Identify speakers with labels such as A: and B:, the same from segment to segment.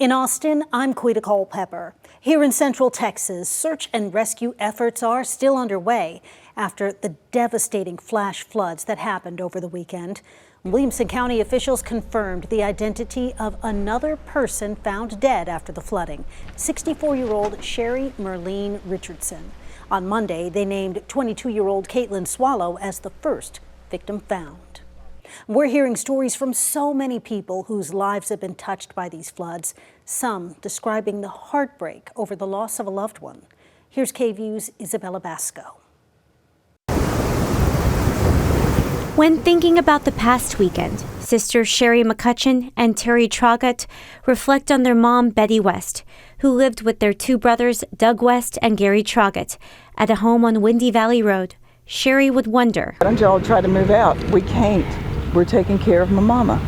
A: In Austin, I'm Quita Culpepper. Here in Central Texas, search and rescue efforts are still underway after the devastating flash floods that happened over the weekend. Williamson County officials confirmed the identity of another person found dead after the flooding, 64-year-old Sherry Merlene Richardson. On Monday, they named 22-year-old Caitlin Swallow as the first victim found. We're hearing stories from so many people whose lives have been touched by these floods, some describing the heartbreak over the loss of a loved one. Here's KVUE's Isabella Basco.
B: When thinking about the past weekend, sisters Sherry McCutcheon and Terry Trogott reflect on their mom, Betty West, who lived with their two brothers, Doug West and Gary Trogott, at a home on Windy Valley Road. Sherry would wonder,
C: "Why don't y'all try to move out? We can't. We're taking care of my mama."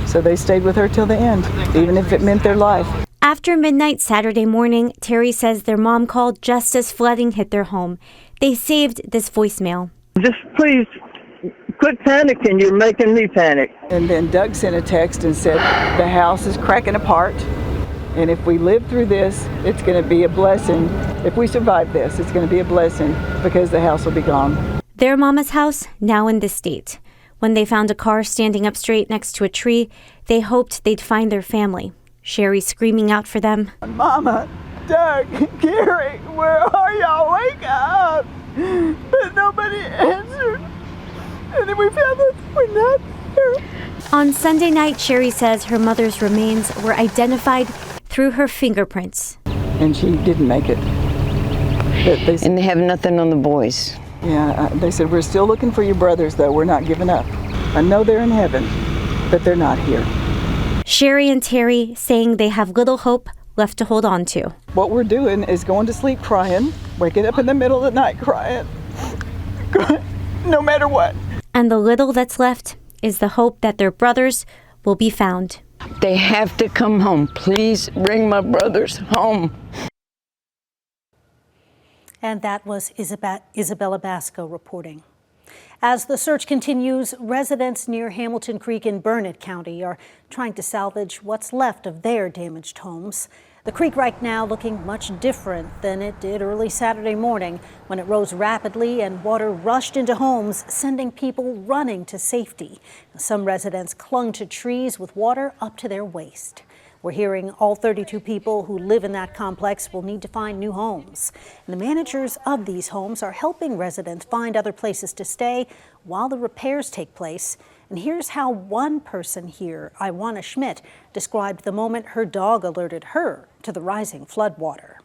C: So they stayed with her till the end, even if it meant their life.
B: After midnight Saturday morning, Terry says their mom called just as flooding hit their home. They saved this voicemail.
D: "Just please quit panicking. You're making me panic."
C: And then Doug sent a text and said, "The house is cracking apart. And if we live through this, it's going to be a blessing. If we survive this, it's going to be a blessing because the house will be gone."
B: Their mama's house now in this state. When they found a car standing up straight next to a tree, they hoped they'd find their family. Sherry screaming out for them,
C: "Mama, Doug, Gary, where are y'all? Wake up!" But nobody answered. And then we found that we're not here.
B: On Sunday night, Sherry says her mother's remains were identified through her fingerprints.
C: And she didn't make it.
E: And they have nothing on the boys.
C: Yeah, they said, "We're still looking for your brothers, though. We're not giving up. I know they're in heaven, but they're not here."
B: Sherry and Terry saying they have little hope left to hold on to.
C: What we're doing is going to sleep crying, waking up in the middle of the night crying, no matter what.
B: And the little that's left is the hope that their brothers will be found.
E: They have to come home. Please bring my brothers home.
A: And that was Isabella Basco reporting. As the search continues, residents near Hamilton Creek in Burnett County are trying to salvage what's left of their damaged homes. The creek right now looking much different than it did early Saturday morning when it rose rapidly and water rushed into homes, sending people running to safety. Some residents clung to trees with water up to their waist. We're hearing all 32 people who live in that complex will need to find new homes. And the managers of these homes are helping residents find other places to stay while the repairs take place. And here's how one person here, Iwana Schmidt, described the moment her dog alerted her to the rising floodwater.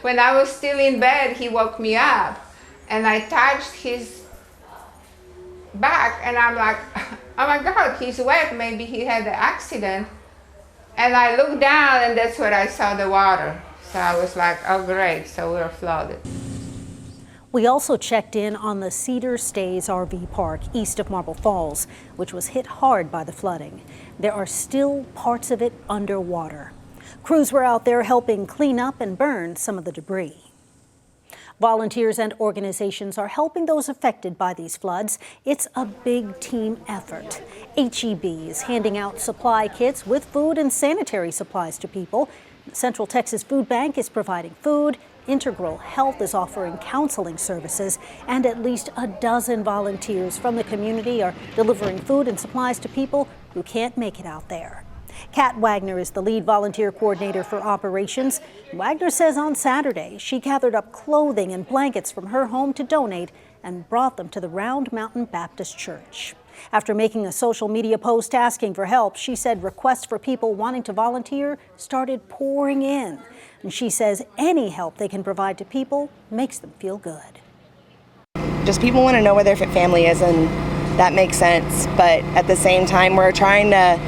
F: When I was still in bed, he woke me up and I touched his back and I'm like, oh my God, he's wet. Maybe he had an accident. And I looked down and that's where I saw the water. So I was like, oh great, so we're flooded.
A: We also checked in on the Cedar Stays RV Park east of Marble Falls, which was hit hard by the flooding. There are still parts of it underwater. Crews were out there helping clean up and burn some of the debris. Volunteers and organizations are helping those affected by these floods. It's a big team effort. HEB is handing out supply kits with food and sanitary supplies to people. The Central Texas Food Bank is providing food. Integral Health is offering counseling services, and at least a dozen volunteers from the community are delivering food and supplies to people who can't make it out there. Kat Wagner is the lead volunteer coordinator for operations. Wagner says on Saturday she gathered up clothing and blankets from her home to donate and brought them to the Round Mountain Baptist Church. After making a social media post asking for help, she said requests for people wanting to volunteer started pouring in. And she says any help they can provide to people makes them feel good.
G: Just people want to know where their family is, and that makes sense. But at the same time, we're trying to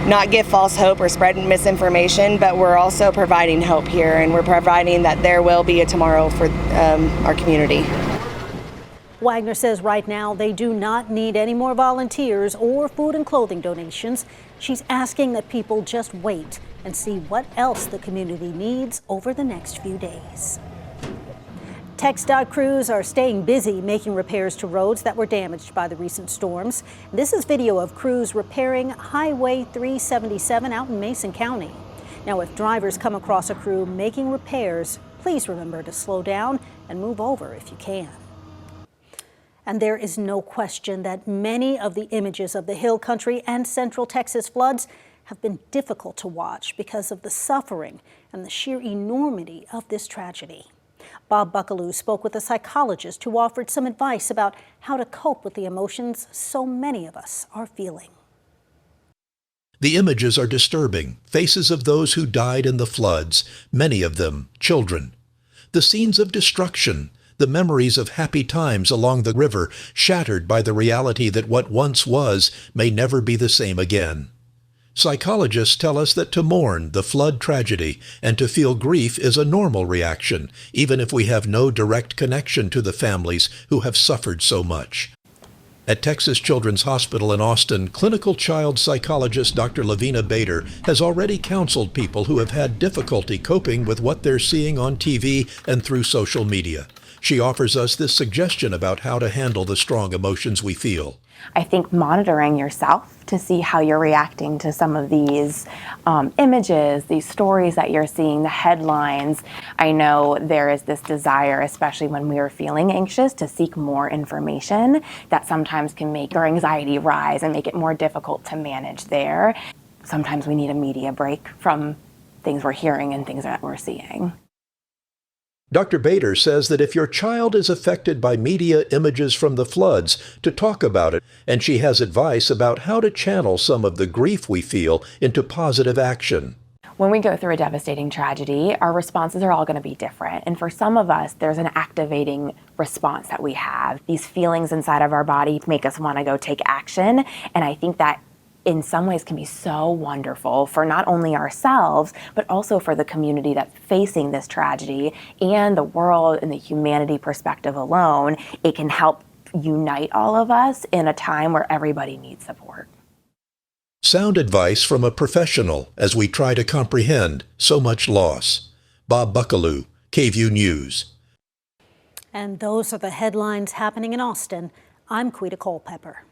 G: not give false hope or spread misinformation, but we're also providing hope here, and we're providing that there will be a tomorrow for our community.
A: Wagner says right now they do not need any more volunteers or food and clothing donations. She's asking that people just wait and see what else the community needs over the next few days. TxDOT crews are staying busy making repairs to roads that were damaged by the recent storms. This is video of crews repairing Highway 377 out in Mason County. Now, if drivers come across a crew making repairs, please remember to slow down and move over if you can. And there is no question that many of the images of the Hill Country and Central Texas floods have been difficult to watch because of the suffering and the sheer enormity of this tragedy. Bob Buckaloo spoke with a psychologist who offered some advice about how to cope with the emotions so many of us are feeling.
H: The images are disturbing, faces of those who died in the floods, many of them children. The scenes of destruction, the memories of happy times along the river, shattered by the reality that what once was may never be the same again. Psychologists tell us that to mourn the flood tragedy and to feel grief is a normal reaction, even if we have no direct connection to the families who have suffered so much. At Texas Children's Hospital in Austin, clinical child psychologist Dr. Lavina Bader has already counseled people who have had difficulty coping with what they're seeing on TV and through social media. She offers us this suggestion about how to handle the strong emotions we feel.
I: I think monitoring yourself to see how you're reacting to some of these images, these stories that you're seeing, the headlines. I know there is this desire, especially when we are feeling anxious, to seek more information that sometimes can make our anxiety rise and make it more difficult to manage there. Sometimes we need a media break from things we're hearing and things that we're seeing.
H: Dr. Bader says that if your child is affected by media images from the floods, to talk about it, and she has advice about how to channel some of the grief we feel into positive action.
I: When we go through a devastating tragedy, our responses are all going to be different. And for some of us, there's an activating response that we have. These feelings inside of our body make us want to go take action. And I think that in some ways can be so wonderful for not only ourselves, but also for the community that's facing this tragedy and the world and the humanity perspective alone. It can help unite all of us in a time where everybody needs support.
H: Sound advice from a professional as we try to comprehend so much loss. Bob Buckaloo, KVUE News.
A: And those are the headlines happening in Austin. I'm Quita Culpepper.